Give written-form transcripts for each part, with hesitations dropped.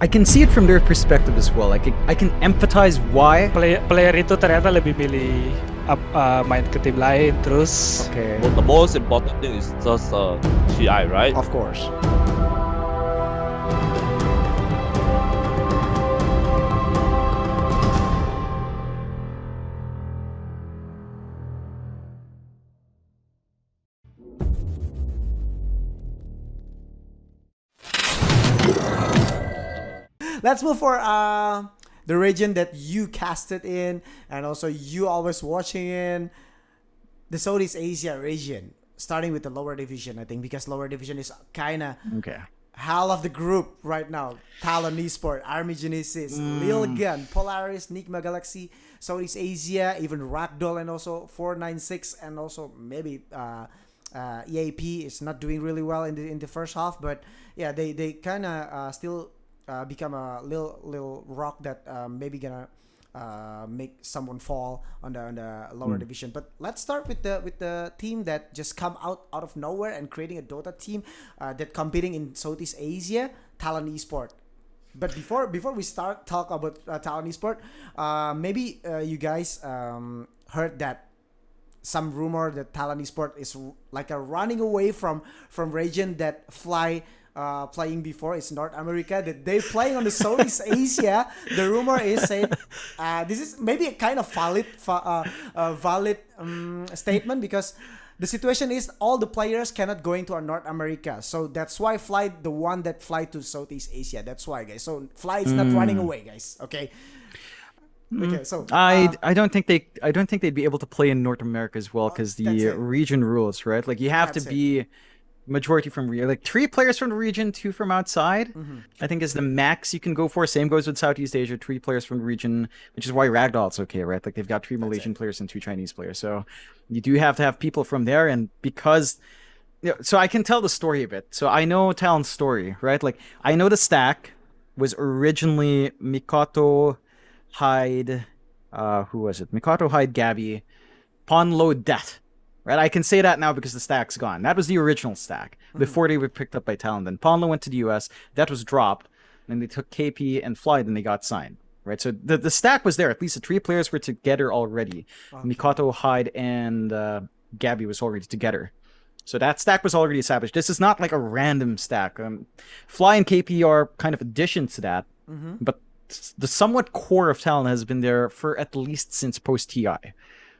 I can see it from their perspective as well. I can empathize why. Player itu ternyata lebih milih main ke tim lain terus. Okay. Well, the most important thing is just GI, right? Of course. Let's move for the region that you casted in, and also you always watching in, the Southeast Asia region. Starting with the lower division, I think, because lower division is kind of hell of the group right now. Talon Esports, Army Genesis, Lil Gun, Polaris, Nigma Galaxy, Southeast Asia, even Ragdoll, and also 496, and also maybe EAP is not doing really well in the first half, but yeah, they kind of still become a little rock that maybe gonna make someone fall on the lower division. But let's start with the team that just come out of nowhere and creating a Dota team that competing in Southeast Asia, Talon Esports. But before we start talk about Talon Esports, maybe you guys heard that some rumor that Talon Esports is like a running away from region that playing before is North America, that they playing on the Southeast Asia. The rumor is saying this is maybe a kind of valid statement, because the situation is all the players cannot go into North America, so that's why Fly the one that fly to Southeast Asia. That's why, guys. So Fly is not running away, guys. Okay. Okay, so I don't think they'd be able to play in North America as well, because the region rules, right? Like you have to be majority from like 3 players from the region, 2 from outside. I think is the max you can go for. Same goes with Southeast Asia, 3 players from the region, which is why Ragdoll's okay, right? Like they've got 3 Malaysian players and 2 Chinese players, so you do have to have people from there. And because so I can tell the story a bit. So I know Talon's story, right? Like I know the stack was originally Mikoto, Hyde, who was it? Mikoto, Hyde, Gabby, Ponlo, Death. Right, I can say that now because the stack's gone. That was the original stack before they were picked up by Talon. Then Ponlo went to the US. That was dropped. Then they took KP and Fly. Then they got signed. Right, so the stack was there. At least the 3 players were together already. Okay. Mikoto, Hyde, and Gabby was already together. So that stack was already established. This is not like a random stack. Fly and KP are kind of additions to that. But the somewhat core of Talon has been there for at least since post-TI.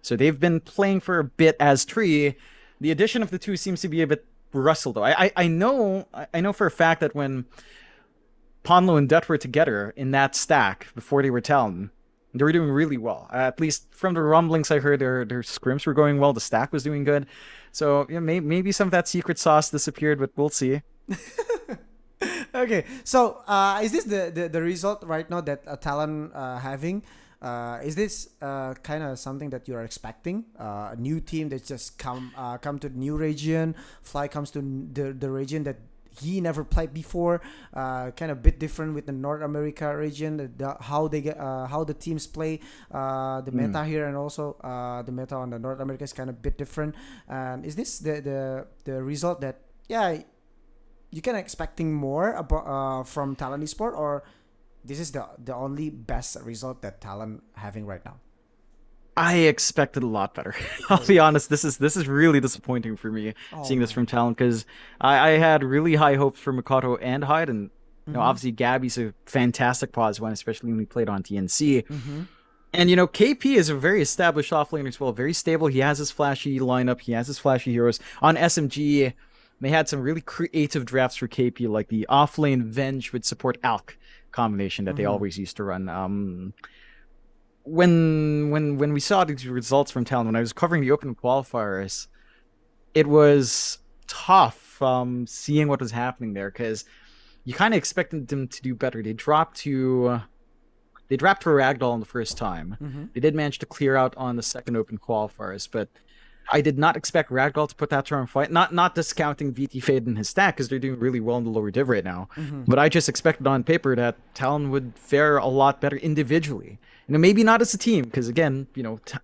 So they've been playing for a bit as 3. The addition of the 2 seems to be a bit rustled, though. I know for a fact that when Ponlo and Det were together in that stack before they were Talon, they were doing really well. At least from the rumblings I heard, their scrims were going well. The stack was doing good. So yeah, maybe some of that secret sauce disappeared, but we'll see. Okay, so is this the result right now that Talon having? Is this kind of something that you are expecting? A new team that just come to the new region. Fly comes to the region that he never played before. Kind of bit different with the North America region. How the teams play, the meta here, and also the meta on the North America is kind of bit different. Is this the result that you can expecting more about from Talon Esports, or this is the only best result that Talon having right now? I expected a lot better. I'll be honest. This is really disappointing for me seeing this from Talon, because I had really high hopes for Mikoto and Hyde, and obviously Gabby's a fantastic pause one, especially when he played on TNC. And KP is a very established offlaner as well, very stable. He has his flashy lineup, he has his flashy heroes. On SMG, they had some really creative drafts for KP, like the offlane Venge with support Alk combination that they always used to run. When we saw these results from Talon, when I was covering the open qualifiers, it was tough seeing what was happening there, because you kind of expected them to do better. They dropped to Ragdoll on the first time. They did manage to clear out on the second open qualifiers, but I did not expect Ragdoll to put that term fight. Not discounting VT Fade in his stack, because they're doing really well in the lower div right now. But I just expected on paper that Talon would fare a lot better individually. Maybe not as a team, because again,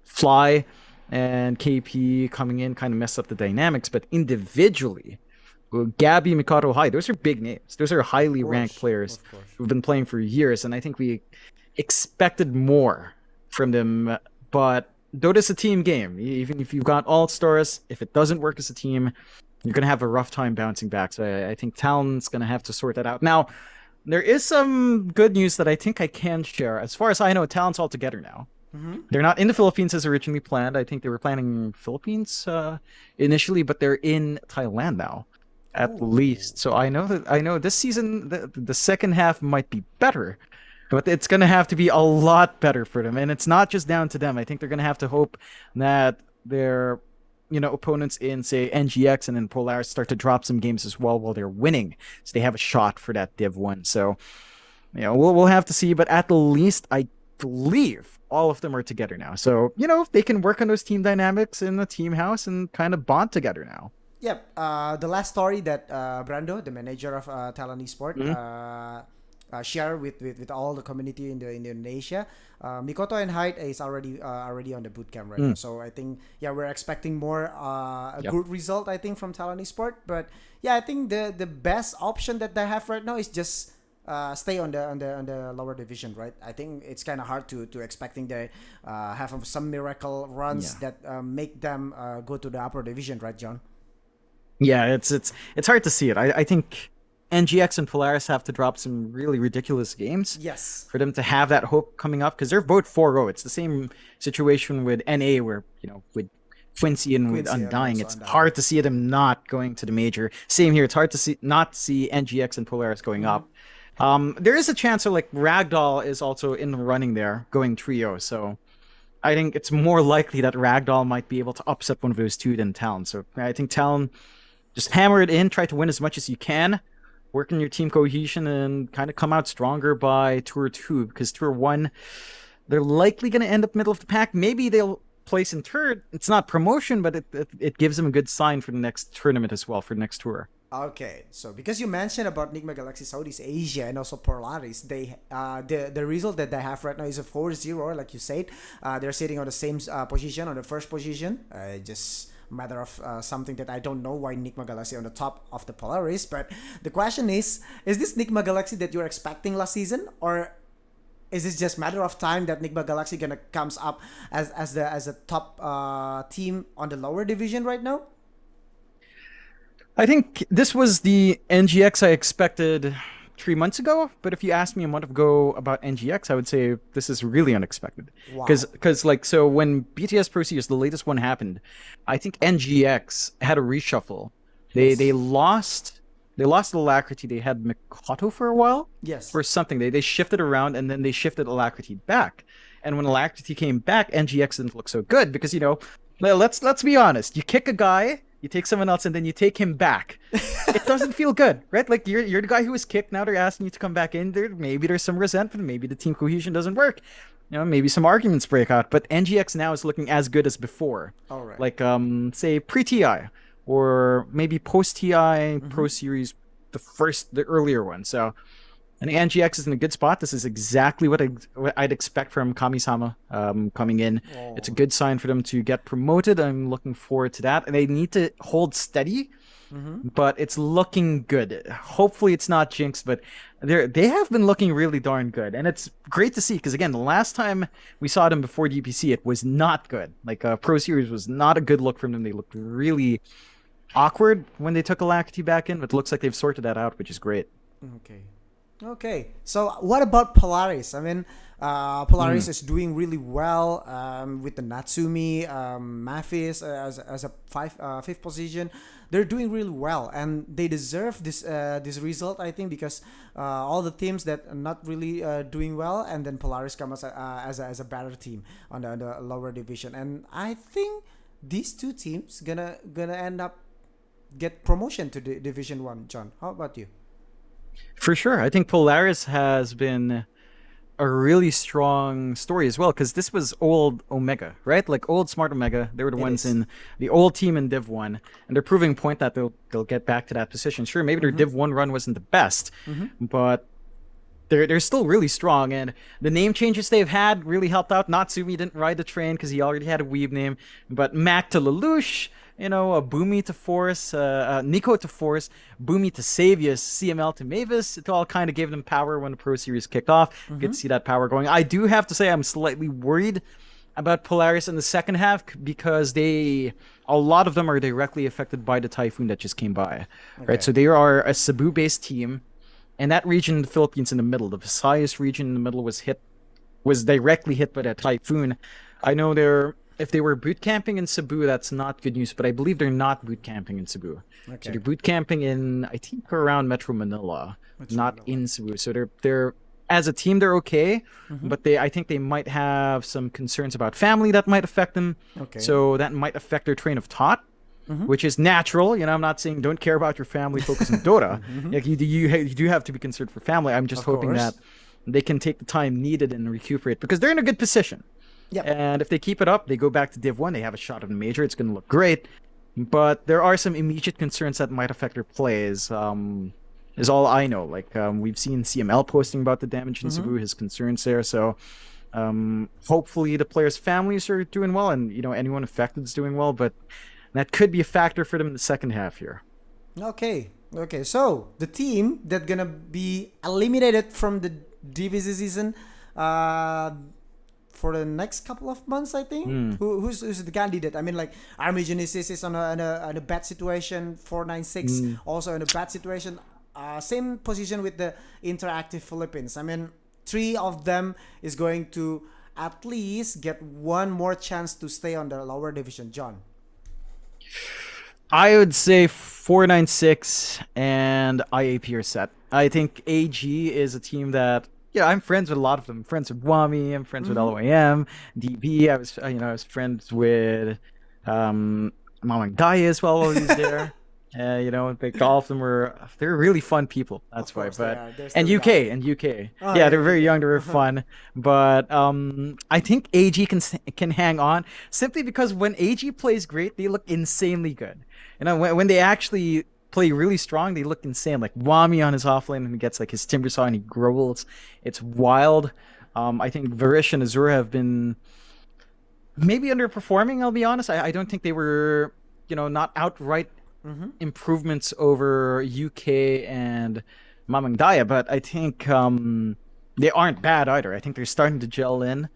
Fly and KP coming in kind of messed up the dynamics. But individually, Gabby, Mikado High. Those are big names. Those are highly ranked players of course. who've been playing for years, and I think we expected more from them. But Dota's a team game. Even if you've got all stars, if it doesn't work as a team, you're gonna have a rough time bouncing back. So I think Talon's gonna have to sort that out. Now, there is some good news that I think I can share. As far as I know, Talon's all together now. They're not in the Philippines as originally planned. I think they were planning Philippines initially, but they're in Thailand now, at least. So I know this season the second half might be better, but it's gonna have to be a lot better for them. And it's not just down to them. I think they're gonna have to hope that their opponents in say NGX and then Polaris start to drop some games as well while they're winning, so they have a shot for that Div 1. So we'll have to see, but at the least I believe all of them are together now. So if they can work on those team dynamics in the team house and kind of bond together now. Yep. The last story that Brando, the manager of Talon Esports, share with all the community in Indonesia. Mikoto and Hyde is already on the bootcamp right now. So I think we're expecting more a good result, I think, from Talon Esports. But I think the best option that they have right now is just stay on the lower division, right? I think it's kind of hard to expecting they have some miracle runs that make them go to the upper division, right, John? Yeah, it's hard to see it. I think NGX and Polaris have to drop some really ridiculous games. Yes. For them to have that hope coming up, because they're both 4-0. It's the same situation with NA where, with Quincy and with Undying, it's hard to see them not going to the major. Same here. It's hard to not see NGX and Polaris going up. There is a chance, so like Ragdoll is also in the running there, going trio. So I think it's more likely that Ragdoll might be able to upset one of those two than Talon. So I think Talon, just hammer it in, try to win as much as you can, work on your team cohesion, and kind of come out stronger by Tour 2, because Tour 1, they're likely going to end up middle of the pack. Maybe they'll place in third. It's not promotion, but it gives them a good sign for the next tournament as well, for the next tour. Okay, so because you mentioned about Nigma Galaxy Southeast Asia and also Polaris, they the result that they have right now is a 4-0, like you said. They're sitting on the same position, on the first position. Just matter of something that I don't know why Nigma Galaxy on the top of the Polaris. But the question is this Nigma Galaxy that you're expecting last season, or is this just matter of time that Nigma Galaxy gonna comes up as a top team on the lower division right now? I think this was the NGX I expected 3 months ago, but if you asked me a month ago about NGX, I would say this is really unexpected. Because so when BTS Pro Series, the latest one, happened, I think NGX had a reshuffle. They lost Alacrity. They had Mikoto for a while. Yes. For something. They shifted around, and then they shifted Alacrity back. And when Alacrity came back, NGX didn't look so good because, let's be honest. You kick a guy, you take someone else, and then you take him back. It doesn't feel good, right? Like you're the guy who was kicked. Now they're asking you to come back in. Maybe there's some resentment. Maybe the team cohesion doesn't work. Maybe some arguments break out. But NGX now is looking as good as before. All right. Like say pre-TI or maybe post-TI Pro Series, the earlier one. So I think NGX is in a good spot. This is exactly what I'd expect from Kami-sama coming in. Oh. It's a good sign for them to get promoted. I'm looking forward to that. And they need to hold steady, but it's looking good. Hopefully it's not jinx, but they have been looking really darn good. And it's great to see, because again, the last time we saw them before DPC, it was not good. Like Pro Series was not a good look from them. They looked really awkward when they took Alacrity back in, but it looks like they've sorted that out, which is great. Okay, so what about Polaris? I mean, Polaris is doing really well with the Natsumi, Maphis as a fifth position. They're doing really well, and they deserve this result, I think, because all the teams that are not really doing well, and then Polaris comes as a better team on the lower division, and I think these two teams gonna end up get promotion to the Division 1. John, how about you? For sure. I think Polaris has been a really strong story as well, because this was old Omega, right? Like old Smart Omega. They were the ones in the old team in Div 1, and they're proving point that they'll get back to that position. Sure, maybe their Div 1 run wasn't the best, but they're still really strong, and the name changes they've had really helped out. Natsumi didn't ride the train because he already had a weeb name, but Mac to Lelouch, Boomy to Force, Nico to Force, Boomy to Savius, CML to Mavis. It all kind of gave them power when the Pro Series kicked off. You could see that power going. I do have to say I'm slightly worried about Polaris in the second half because a lot of them are directly affected by the typhoon that just came by, right? So they are a Cebu-based team, and that region in the Philippines in the middle, the Visayas region in the middle, was directly hit by that typhoon. I know if they were boot camping in Cebu, that's not good news, but I believe they're not boot camping in Cebu. So they're boot camping in, I think, around Metro Manila, not in Cebu. So they're as a team, they're okay, but I think they might have some concerns about family that might affect them. So that might affect their train of thought, which is natural. I'm not saying don't care about your family, focus on Dota. Like you do have to be concerned for family. I'm just hoping that they can take the time needed and recuperate because they're in a good position. And if they keep it up, they go back to Div 1, they have a shot at a major. It's going to look great. But there are some immediate concerns that might affect their plays. Is all I know. Like we've seen CML posting about the damage in Cebu, his concerns there. So hopefully the players' families are doing well, and anyone affected is doing well. But that could be a factor for them in the second half here. Okay. So the team that's gonna be eliminated from the DVC season for the next couple of months, I think. Who's the candidate? I mean, like Army Genesis is on a bad situation. 496 also in a bad situation. Same position with the Interactive Philippines. I mean, 3 of them is going to at least get one more chance to stay on the lower division. John? I would say 496 and IAP are set. I think AG is a team that, I'm friends with a lot of them. I'm friends with Wami, I'm friends with LOAM, DB. I was friends with Mamang Daya as well while he was there. Like all of them they're really fun people. That's why. But and UK. They're very young. They're fun. But I think AG can hang on simply because when AG plays great, they look insanely good. When they actually play really strong, they look insane. Like Wami on his offlane, and he gets like his timber saw and he growls. It's wild. I think Varish and Azura have been maybe underperforming. I'll be honest. I don't think they were not outright improvements over UK and Mamang Daya, but I think they aren't bad either. I think they're starting to gel in.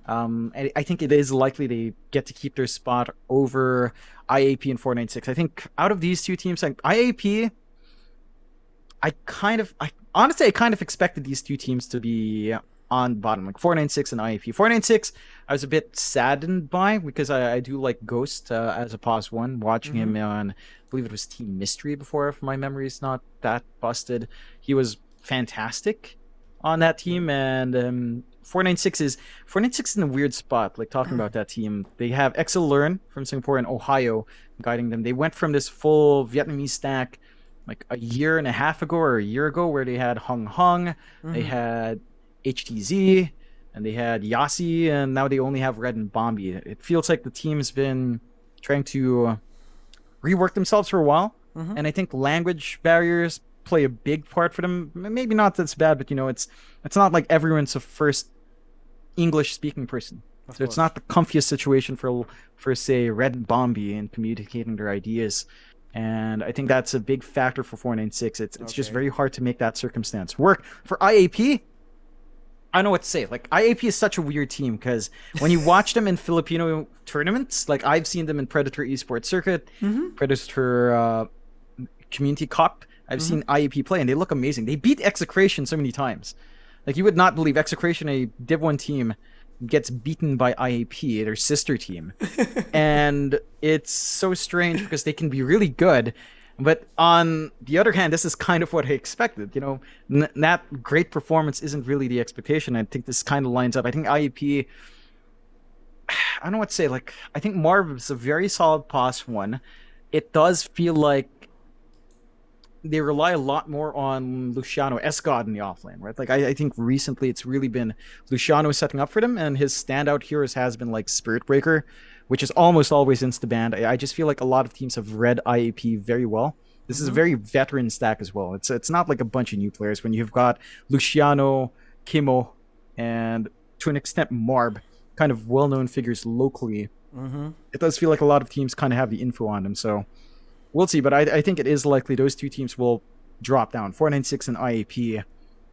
And I think it is likely they get to keep their spot over IAP and 496. I think out of these two teams, like IAP, I kind of expected these two teams to be on bottom, like 496 and IAP. 496, I was a bit saddened by because I do like Ghost as a pos 1, watching him on, I believe it was Team Mystery before, if my memory is not that busted. He was fantastic on that team, and 496 is in a weird spot. Like talking about that team, they have Excel Learn from Singapore and Ohio guiding them. They went from this full Vietnamese stack like a year and a half ago or a year ago, where they had Hung Hung, they had HTZ, and they had Yasi, and now they only have Red and Bombi. It feels like the team's been trying to rework themselves for a while, and I think language barriers play a big part for them. Maybe not that's bad, but it's not like everyone's a first English speaking person. So it's not the comfiest situation for say Red and Bombi in communicating their ideas. And I think that's a big factor for 496. It's just very hard to make that circumstance work. For IAP, I don't know what to say. Like, IAP is such a weird team because when you watch them in Filipino tournaments, like I've seen them in Predator Esports Circuit, Predator Community Cup, I've seen IAP play, and they look amazing. They beat Execration so many times. Like, you would not believe Execration, a Div 1 team, gets beaten by IAP, their sister team. And it's so strange because they can be really good. But on the other hand, this is kind of what I expected. That great performance isn't really the expectation. I think this kind of lines up. I think IAP, I don't know what to say. Like, I think Marv is a very solid pos 1. It does feel like they rely a lot more on Luciano S-God in the offlane, right? Like, I think recently it's really been Luciano setting up for them, and his standout heroes has been like Spirit Breaker, which is almost always insta-banned. I just feel like a lot of teams have read IAP very well This is a very veteran stack as well. It's not like a bunch of new players when you've got Luciano, Kimo, and to an extent Marb, kind of well-known figures locally. It does feel like a lot of teams kind of have the info on them, so we'll see. But I think it is likely those two teams will drop down, 496 and IAP,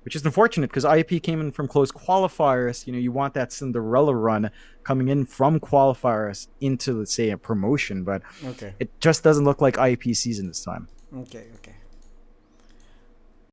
which is unfortunate because IAP came in from close qualifiers. You know, you want that Cinderella run coming in from qualifiers into, let's say, a promotion, but it just doesn't look like IAP season this time. Okay.